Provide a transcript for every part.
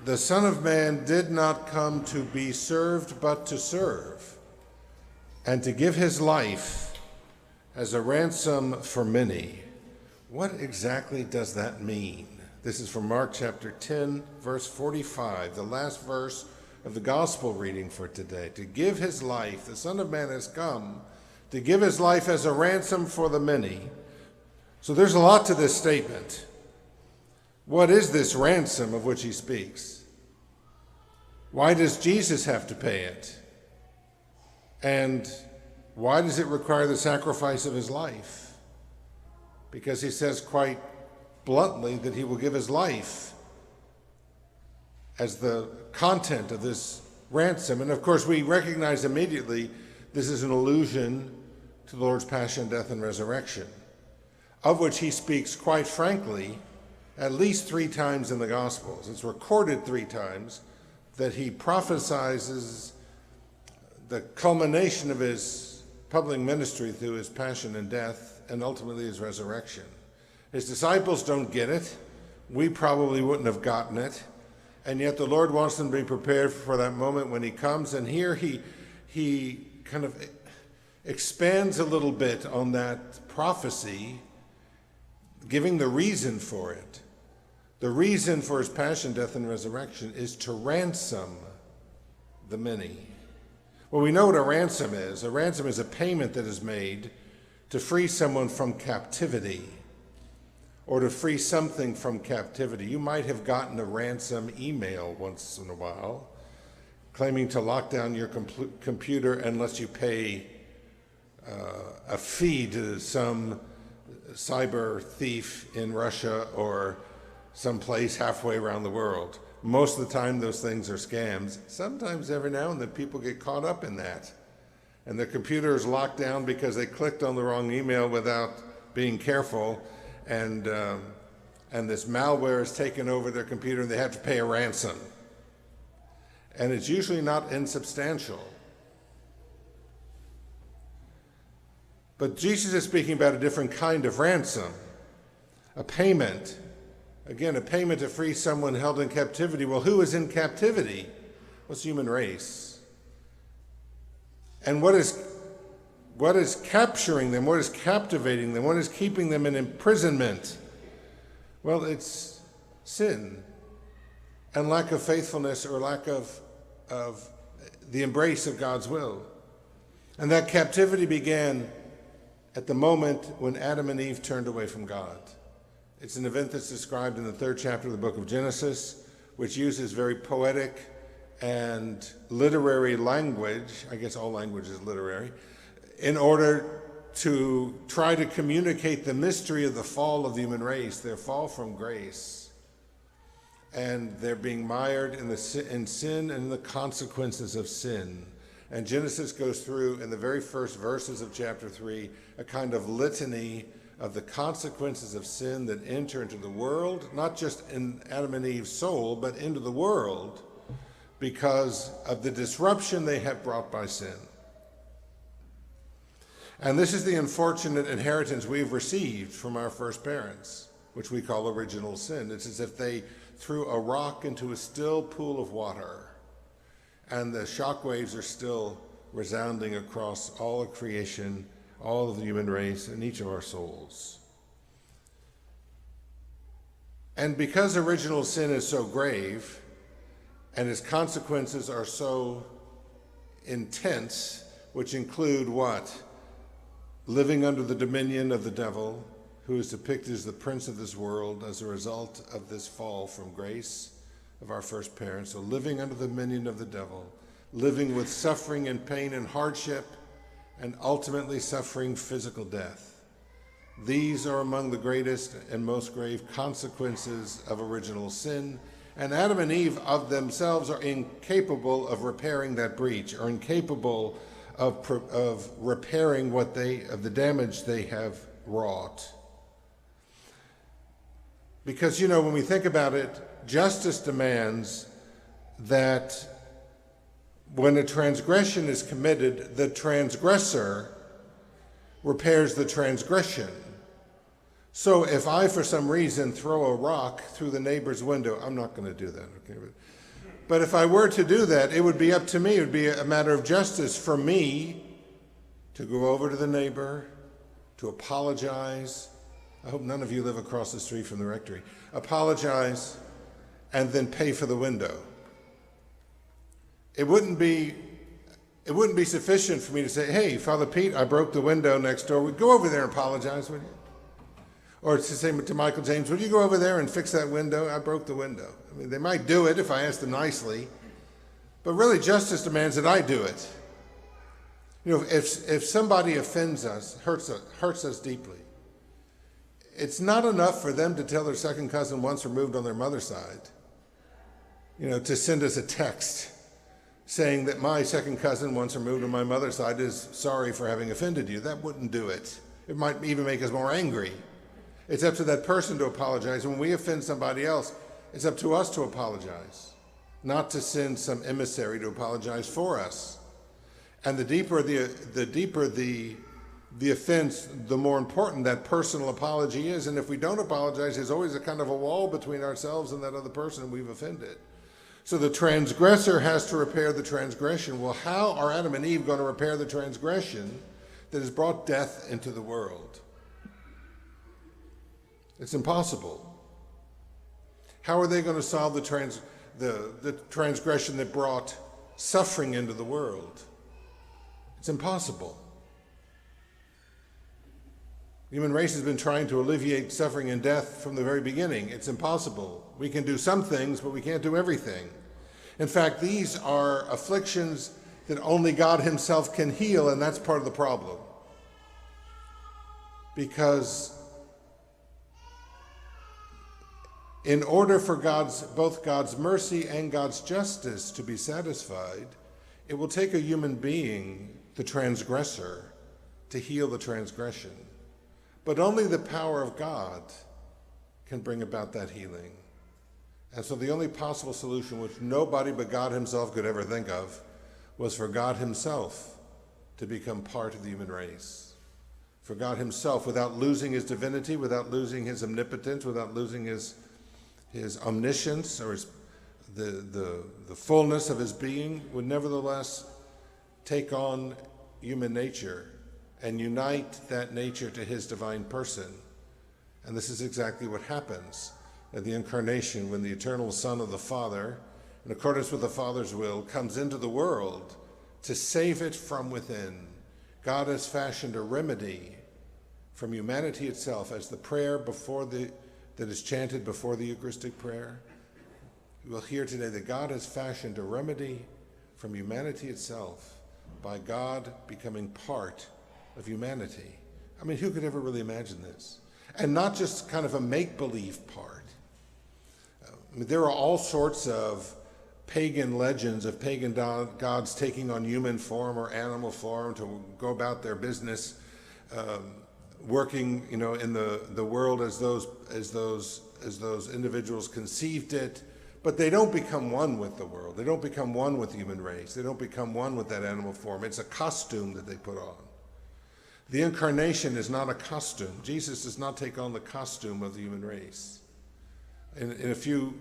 The Son of Man did not come to be served, but to serve, and to give his life as a ransom for many. What exactly does that mean? This is from Mark chapter 10, verse 45, the last verse of the gospel reading for today. To give his life, the Son of Man has come to give his life as a ransom for the many. So there's a lot to this statement. What is this ransom of which he speaks? Why does Jesus have to pay it? And why does it require the sacrifice of his life? Because he says quite bluntly that he will give his life as the content of this ransom. And of course, we recognize immediately this is an allusion to the Lord's passion, death, and resurrection, of which he speaks quite frankly at least 3 times in the Gospels. It's recorded 3 times that he prophesies the culmination of his public ministry through his passion and death and ultimately his resurrection. His disciples don't get it. We probably wouldn't have gotten it. And yet the Lord wants them to be prepared for that moment when he comes. And here he kind of expands a little bit on that prophecy, giving the reason for it. The reason for his passion, death, and resurrection is to ransom the many. Well, we know what a ransom is. A ransom is a payment that is made to free someone from captivity or to free something from captivity. You might have gotten a ransom email once in a while claiming to lock down your computer unless you pay a fee to some cyber thief in Russia or someplace halfway around the world. Most of the time those things are scams. Sometimes every now and then people get caught up in that and their computer is locked down because they clicked on the wrong email without being careful, and this malware has taken over their computer and they have to pay a ransom. And it's usually not insubstantial. But Jesus is speaking about a different kind of ransom, a payment. Again, a payment to free someone held in captivity. Well, who is in captivity? What's the human race? And what is capturing them? What is captivating them? What is keeping them in imprisonment? Well, it's sin and lack of faithfulness or lack of the embrace of God's will. And that captivity began at the moment when Adam and Eve turned away from God. It's an event that's described in the 3rd chapter of the book of Genesis, which uses very poetic and literary language, I guess all language is literary, in order to try to communicate the mystery of the fall of the human race, their fall from grace. And they're being mired in sin and the consequences of sin. And Genesis goes through, in the very first verses of chapter 3, a kind of litany of the consequences of sin that enter into the world, not just in Adam and Eve's soul, but into the world because of the disruption they have brought by sin. And this is the unfortunate inheritance we've received from our first parents, which we call original sin. It's as if they threw a rock into a still pool of water, and the shock waves are still resounding across all of creation, all of the human race, and each of our souls. And because original sin is so grave, and its consequences are so intense, which include what? Living under the dominion of the devil, who is depicted as the prince of this world as a result of this fall from grace of our first parents. So living under the dominion of the devil, living with suffering and pain and hardship, and ultimately suffering physical death. These are among the greatest and most grave consequences of original sin. And Adam and Eve of themselves are incapable of repairing that breach, are incapable of repairing of the damage they have wrought. Because, when we think about it, justice demands that when a transgression is committed, the transgressor repairs the transgression. So if I, for some reason, throw a rock through the neighbor's window, I'm not going to do that, okay? But if I were to do that, it would be up to me. It would be a matter of justice for me to go over to the neighbor, to apologize. I hope none of you live across the street from the rectory. Apologize, and then pay for the window. It wouldn't be sufficient for me to say, hey, Father Pete, I broke the window next door. Would go over there and apologize, would you? Or to say to Michael James, would you go over there and fix that window? I broke the window. I mean, they might do it if I ask them nicely, but really justice demands that I do it. You know, if somebody offends us, hurts us deeply, it's not enough for them to tell their second cousin once removed on their mother's side, you know, to send us a text saying that my second cousin once removed on my mother's side is sorry for having offended you. That wouldn't do it. It might even make us more angry. It's up to that person to apologize. When we offend somebody else, it's up to us to apologize, not to send some emissary to apologize for us. And the deeper the offense, the more important that personal apology is. And if we don't apologize, there's always a kind of a wall between ourselves and that other person we've offended. So the transgressor has to repair the transgression. Well, how are Adam and Eve going to repair the transgression that has brought death into the world? It's impossible. How are they going to solve the transgression that brought suffering into the world? It's impossible. The human race has been trying to alleviate suffering and death from the very beginning. It's impossible. We can do some things, but we can't do everything. In fact, these are afflictions that only God himself can heal, and that's part of the problem. Because in order for both God's mercy and God's justice to be satisfied, it will take a human being, the transgressor, to heal the transgression. But only the power of God can bring about that healing. And so the only possible solution, which nobody but God himself could ever think of, was for God himself to become part of the human race. For God himself, without losing his divinity, without losing his omnipotence, without losing his omniscience, or the fullness of his being, would nevertheless take on human nature and unite that nature to his divine person. And this is exactly what happens at the incarnation, when the eternal Son of the Father, in accordance with the Father's will, comes into the world to save it from within. God has fashioned a remedy from humanity itself, as the prayer that is chanted before the Eucharistic prayer. We'll hear today that God has fashioned a remedy from humanity itself by God becoming part of humanity. I mean, who could ever really imagine this? And not just kind of a make-believe part. I mean, there are all sorts of pagan legends of pagan gods taking on human form or animal form to go about their business, working, in the world as those individuals conceived it. But they don't become one with the world. They don't become one with the human race. They don't become one with that animal form. It's a costume that they put on. The incarnation is not a costume. Jesus does not take on the costume of the human race. In a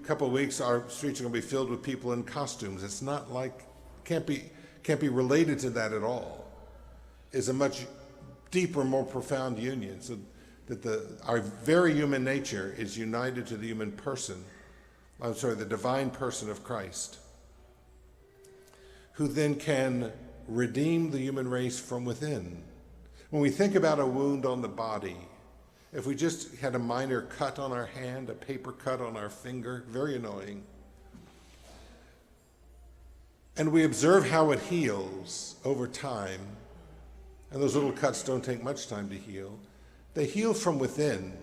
couple of weeks, our streets are going to be filled with people in costumes. It's not like, can't be related to that at all. It's a much deeper, more profound union, so that our very human nature is united to the the divine person of Christ, who then can redeem the human race from within. When we think about a wound on the body, if we just had a minor cut on our hand, a paper cut on our finger, very annoying, and we observe how it heals over time, and those little cuts don't take much time to heal, they heal from within.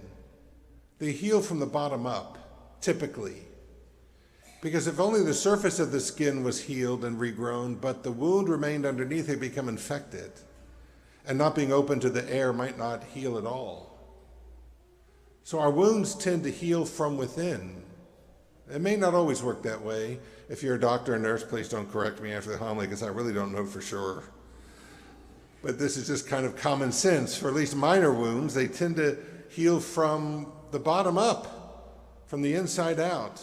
They heal from the bottom up, typically. Because if only the surface of the skin was healed and regrown, but the wound remained underneath, it become infected. And not being open to the air might not heal at all. So our wounds tend to heal from within. It may not always work that way. If you're a doctor or nurse, please don't correct me after the homily, because I really don't know for sure. But this is just kind of common sense. For at least minor wounds, they tend to heal from the bottom up, from the inside out.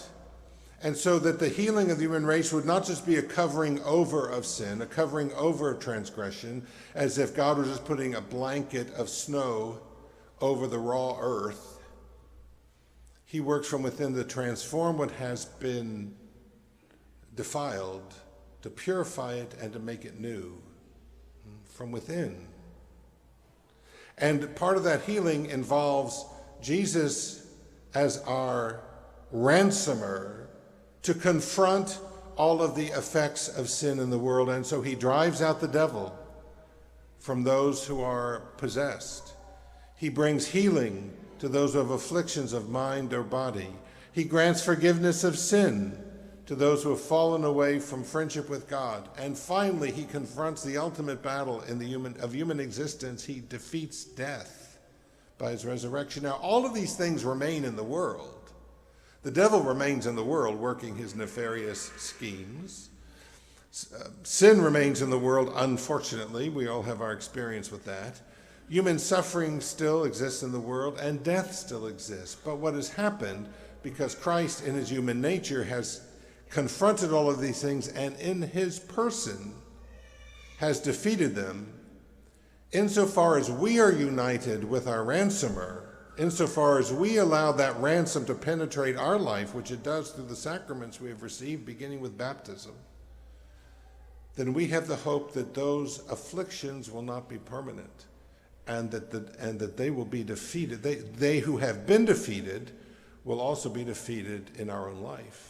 And so that the healing of the human race would not just be a covering over of sin, a covering over of transgression, as if God was just putting a blanket of snow over the raw earth. He works from within to transform what has been defiled, to purify it and to make it new from within. And part of that healing involves Jesus as our ransomer to confront all of the effects of sin in the world. And so he drives out the devil from those who are possessed. He brings healing to those who have afflictions of mind or body. He grants forgiveness of sin to those who have fallen away from friendship with God. And finally, he confronts the ultimate battle in human existence. He defeats death by his resurrection. Now, all of these things remain in the world. The devil remains in the world working his nefarious schemes. Sin remains in the world, unfortunately. We all have our experience with that. Human suffering still exists in the world, and death still exists. But what has happened, because Christ in his human nature has confronted all of these things and in his person has defeated them, insofar as we are united with our ransomer, insofar as we allow that ransom to penetrate our life, which it does through the sacraments we have received, beginning with baptism, then we have the hope that those afflictions will not be permanent, and that they will be defeated. They who have been defeated will also be defeated in our own life.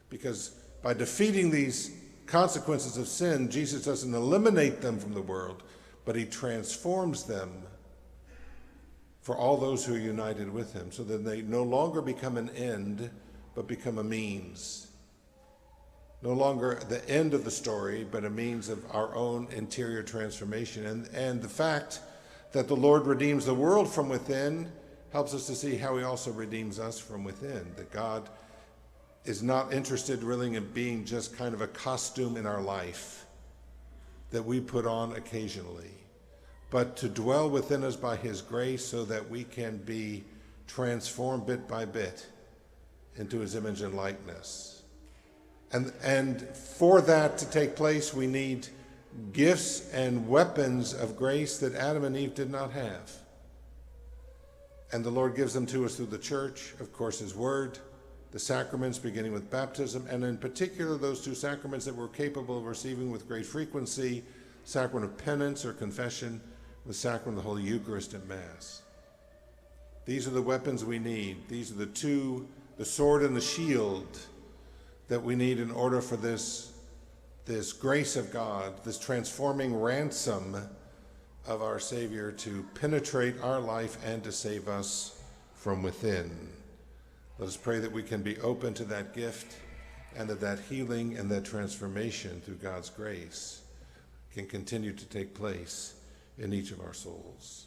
Because by defeating these consequences of sin, Jesus doesn't eliminate them from the world, but he transforms them for all those who are united with him, so that they no longer become an end, but become a means. No longer the end of the story, but a means of our own interior transformation. And the fact that the Lord redeems the world from within helps us to see how he also redeems us from within, that God is not interested really in being just kind of a costume in our life that we put on occasionally, but to dwell within us by his grace so that we can be transformed bit by bit into his image and likeness. And for that to take place, we need gifts and weapons of grace that Adam and Eve did not have. And the Lord gives them to us through the church, of course, his word, the sacraments, beginning with baptism, and in particular those two sacraments that we're capable of receiving with great frequency, sacrament of penance or confession, the sacrament of the Holy Eucharist at Mass. These are the weapons we need. These are the sword and the shield that we need in order for this grace of God, this transforming ransom of our Savior to penetrate our life and to save us from within. Let us pray that we can be open to that gift and that healing and that transformation through God's grace can continue to take place in each of our souls.